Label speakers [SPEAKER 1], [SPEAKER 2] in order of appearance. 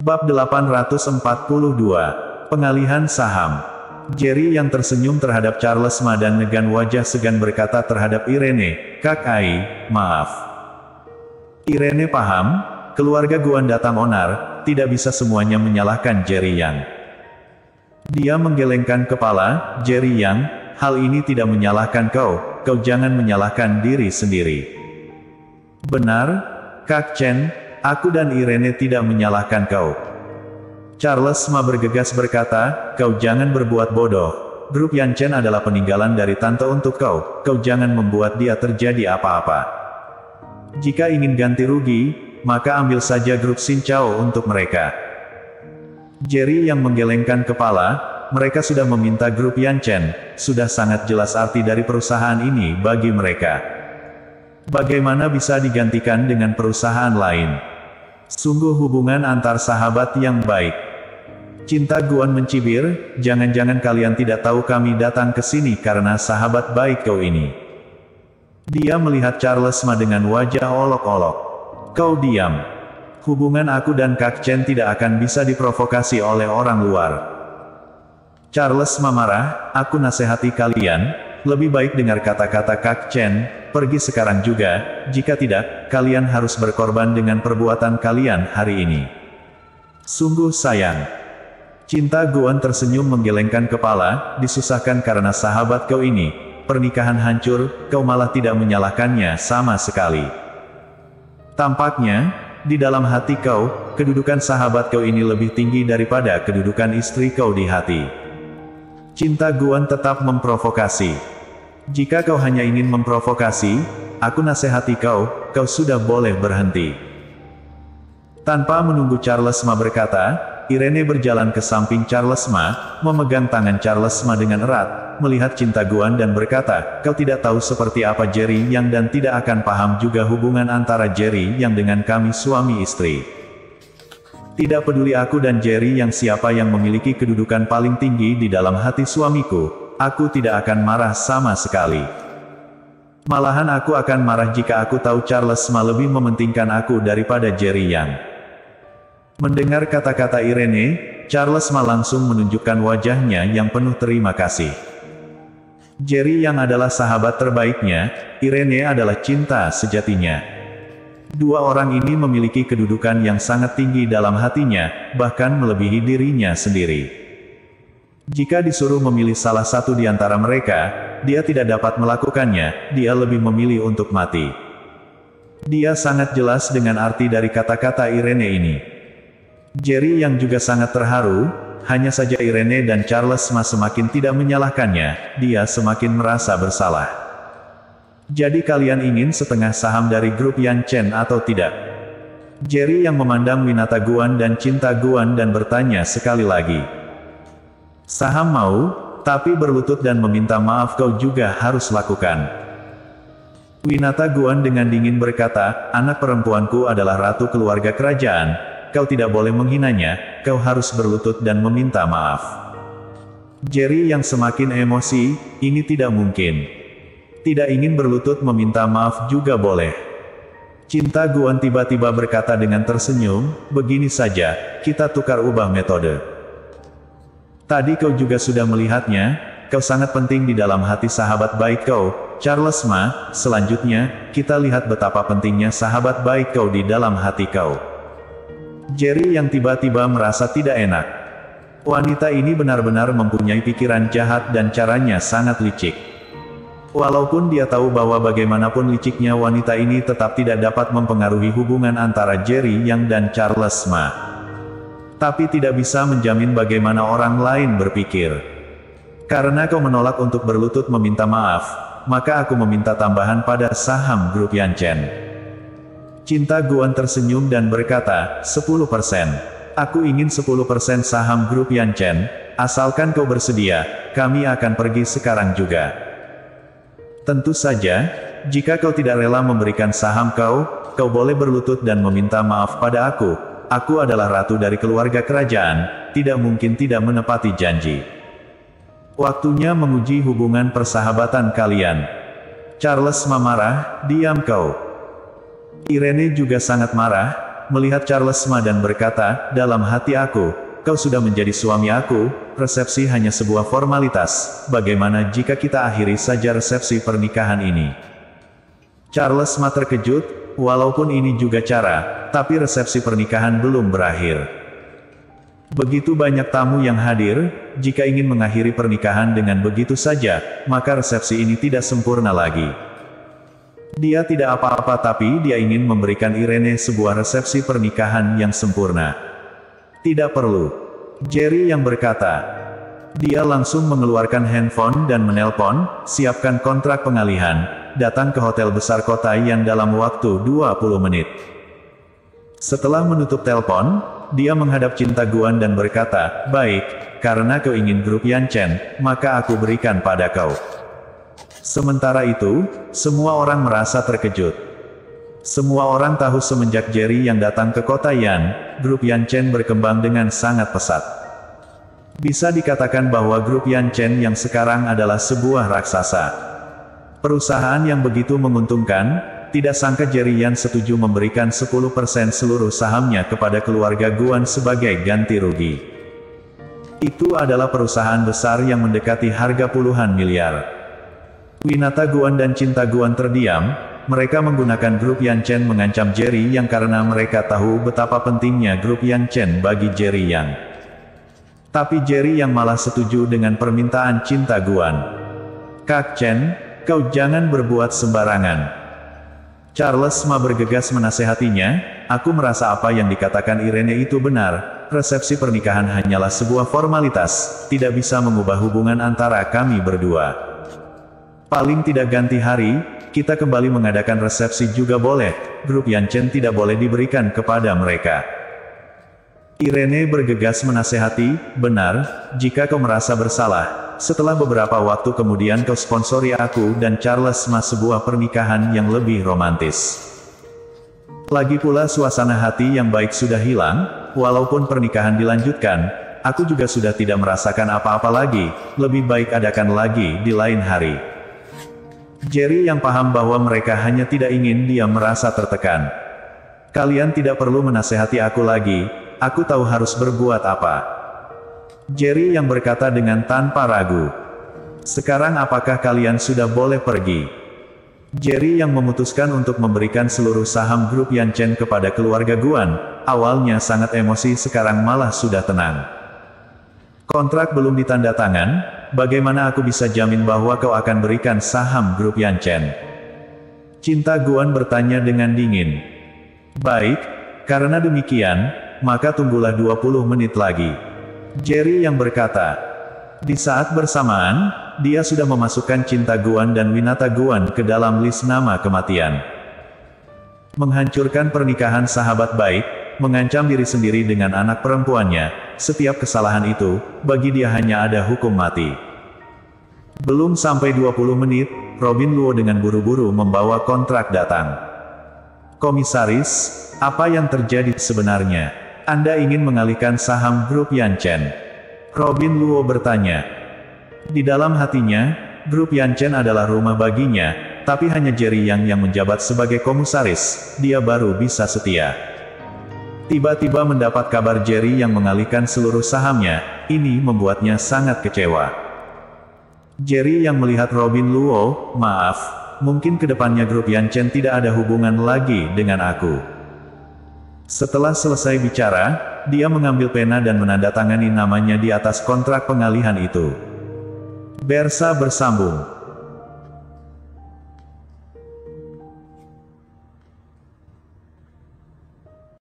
[SPEAKER 1] Bab 842. Pengalihan saham. Jerry yang tersenyum terhadap Charles Ma dan dengan wajah segan berkata terhadap Irene, "Kak Ai, maaf." Irene paham, keluarga Guan datang onar, tidak bisa semuanya menyalahkan Jerry Yang. Dia menggelengkan kepala, "Jerry Yang, hal ini tidak menyalahkan kau jangan menyalahkan diri sendiri." "Benar, Kak Chen, aku dan Irene tidak menyalahkan kau." Charles Ma bergegas berkata, "Kau jangan berbuat bodoh. Grup Yan Chen adalah peninggalan dari tante untuk kau jangan membuat dia terjadi apa-apa. Jika ingin ganti rugi, maka ambil saja grup Xin Chao untuk mereka." Jerry yang menggelengkan kepala, mereka sudah meminta grup Yan Chen, sudah sangat jelas arti dari perusahaan ini bagi mereka. Bagaimana bisa digantikan dengan perusahaan lain? Sungguh hubungan antar sahabat yang baik. Cinta Guan mencibir, "Jangan-jangan kalian tidak tahu kami datang ke sini karena sahabat baik kau ini." Dia melihat Charles Ma dengan wajah olok-olok. "Kau diam. Hubungan aku dan Kak Chen tidak akan bisa diprovokasi oleh orang luar." Charles Ma marah, "Aku nasihati kalian, lebih baik dengar kata-kata Kak Chen, pergi sekarang juga, jika tidak, kalian harus berkorban dengan perbuatan kalian hari ini." Sungguh sayang. Cinta Guan tersenyum menggelengkan kepala, "Disusahkan karena sahabat kau ini, pernikahan hancur, kau malah tidak menyalahkannya sama sekali. Tampaknya, di dalam hati kau, kedudukan sahabat kau ini lebih tinggi daripada kedudukan istri kau di hati." Cinta Guan tetap memprovokasi. "Jika kau hanya ingin memprovokasi, aku nasihati kau sudah boleh berhenti." Tanpa menunggu Charles Ma berkata, Irene berjalan ke samping Charles Ma, memegang tangan Charles Ma dengan erat, melihat Cinta Guan dan berkata, "Kau tidak tahu seperti apa Jerry Yang dan tidak akan paham juga hubungan antara Jerry Yang dengan kami suami istri. Tidak peduli aku dan Jerry Yang siapa yang memiliki kedudukan paling tinggi di dalam hati suamiku, aku tidak akan marah sama sekali. Malahan aku akan marah jika aku tahu Charles Ma lebih mementingkan aku daripada Jerry Yang." Mendengar kata-kata Irene, Charles Ma langsung menunjukkan wajahnya yang penuh terima kasih. Jerry Yang adalah sahabat terbaiknya, Irene adalah cinta sejatinya. Dua orang ini memiliki kedudukan yang sangat tinggi dalam hatinya, bahkan melebihi dirinya sendiri. Jika disuruh memilih salah satu di antara mereka, dia tidak dapat melakukannya, dia lebih memilih untuk mati. Dia sangat jelas dengan arti dari kata-kata Irene ini. Jerry Yang juga sangat terharu, hanya saja Irene dan Charles Ma semakin tidak menyalahkannya, dia semakin merasa bersalah. "Jadi kalian ingin setengah saham dari grup Yan Chen atau tidak?" Jerry Yang memandang Winata Guan dan Cinta Guan dan bertanya sekali lagi. "Saham mau, tapi berlutut dan meminta maaf kau juga harus lakukan." Winata Guan dengan dingin berkata, "Anak perempuanku adalah ratu keluarga kerajaan. Kau tidak boleh menghinanya, kau harus berlutut dan meminta maaf." Jerry Yang semakin emosi, "Ini tidak mungkin. Tidak ingin berlutut meminta maaf juga boleh." Cinta Guan tiba-tiba berkata dengan tersenyum, "Begini saja, kita tukar ubah metode. Tadi kau juga sudah melihatnya, kau sangat penting di dalam hati sahabat baik kau, Charles Ma, selanjutnya, kita lihat betapa pentingnya sahabat baik kau di dalam hati kau." Jerry Yang tiba-tiba merasa tidak enak. Wanita ini benar-benar mempunyai pikiran jahat dan caranya sangat licik. Walaupun dia tahu bahwa bagaimanapun liciknya wanita ini tetap tidak dapat mempengaruhi hubungan antara Jerry Yang dan Charles Ma. Tapi tidak bisa menjamin bagaimana orang lain berpikir. "Karena kau menolak untuk berlutut meminta maaf, maka aku meminta tambahan pada saham grup Yan Chen." Cinta Guan tersenyum dan berkata, 10%. "Aku ingin 10% saham grup Yan Chen, asalkan kau bersedia, kami akan pergi sekarang juga." "Tentu saja, jika kau tidak rela memberikan saham kau boleh berlutut dan meminta maaf pada aku. Aku adalah ratu dari keluarga kerajaan, tidak mungkin tidak menepati janji. Waktunya menguji hubungan persahabatan kalian." Charles Ma marah, "Diam kau." Irene juga sangat marah, melihat Charles Ma dan berkata, dalam hati aku, kau sudah menjadi suami aku, resepsi hanya sebuah formalitas, bagaimana jika kita akhiri saja resepsi pernikahan ini? Charles Ma terkejut, walaupun ini juga cara, tapi resepsi pernikahan belum berakhir. Begitu banyak tamu yang hadir, jika ingin mengakhiri pernikahan dengan begitu saja, maka resepsi ini tidak sempurna lagi. Dia tidak apa-apa tapi dia ingin memberikan Irene sebuah resepsi pernikahan yang sempurna. Tidak perlu. Jerry yang berkata. Dia langsung mengeluarkan handphone dan menelpon, siapkan kontrak pengalihan, datang ke hotel besar kota yang dalam waktu 20 menit. Setelah menutup telepon, dia menghadap Cinta Guan dan berkata, baik, karena kau ingin grup Yan Chen, maka aku berikan pada kau. Sementara itu, semua orang merasa terkejut. Semua orang tahu semenjak Jerry yang datang ke kota Yan, grup Yan Chen berkembang dengan sangat pesat. Bisa dikatakan bahwa grup Yan Chen yang sekarang adalah sebuah raksasa. Perusahaan yang begitu menguntungkan. Tidak sangka Jerry Yan setuju memberikan 10% seluruh sahamnya kepada keluarga Guan sebagai ganti rugi. Itu adalah perusahaan besar yang mendekati harga puluhan miliar. Winata Guan dan Cinta Guan terdiam, mereka menggunakan grup Yan Chen mengancam Jerry Yang karena mereka tahu betapa pentingnya grup Yan Chen bagi Jerry Yang. Tapi Jerry Yang malah setuju dengan permintaan Cinta Guan. Kak Chen, kau jangan berbuat sembarangan. Charles Ma bergegas menasehatinya, aku merasa apa yang dikatakan Irene itu benar, resepsi pernikahan hanyalah sebuah formalitas, tidak bisa mengubah hubungan antara kami berdua. Paling tidak ganti hari, kita kembali mengadakan resepsi juga boleh, grup Yan Chen tidak boleh diberikan kepada mereka. Irene bergegas menasehati, benar, jika kau merasa bersalah. Setelah beberapa waktu kemudian kau sponsori aku dan Charles Ma sebuah pernikahan yang lebih romantis. Lagi pula suasana hati yang baik sudah hilang, walaupun pernikahan dilanjutkan, aku juga sudah tidak merasakan apa-apa lagi, lebih baik adakan lagi di lain hari. Jerry yang paham bahwa mereka hanya tidak ingin dia merasa tertekan. Kalian tidak perlu menasehati aku lagi, aku tahu harus berbuat apa. Jerry yang berkata dengan tanpa ragu. Sekarang apakah kalian sudah boleh pergi? Jerry yang memutuskan untuk memberikan seluruh saham grup Yan Chen kepada keluarga Guan, awalnya sangat emosi sekarang malah sudah tenang. Kontrak belum ditandatangan, bagaimana aku bisa jamin bahwa kau akan berikan saham grup Yan Chen? Cinta Guan bertanya dengan dingin. Baik, karena demikian, maka tunggulah 20 menit lagi. Jerry yang berkata. Di saat bersamaan, dia sudah memasukkan Cinta Guan dan Winata Guan ke dalam list nama kematian. Menghancurkan pernikahan sahabat baik, mengancam diri sendiri dengan anak perempuannya, setiap kesalahan itu, bagi dia hanya ada hukum mati. Belum sampai 20 menit, Robin Luo dengan buru-buru membawa kontrak datang. Komisaris, apa yang terjadi sebenarnya? Anda ingin mengalihkan saham grup Yan Chen? Robin Luo bertanya. Di dalam hatinya, grup Yan Chen adalah rumah baginya, tapi hanya Jerry Yang menjabat sebagai komisaris, dia baru bisa setia. Tiba-tiba mendapat kabar Jerry yang mengalihkan seluruh sahamnya, ini membuatnya sangat kecewa. Jerry yang melihat Robin Luo, maaf, mungkin kedepannya grup Yan Chen tidak ada hubungan lagi dengan aku. Setelah selesai bicara, dia mengambil pena dan menandatangani namanya di atas kontrak pengalihan itu. Bersa bersambung.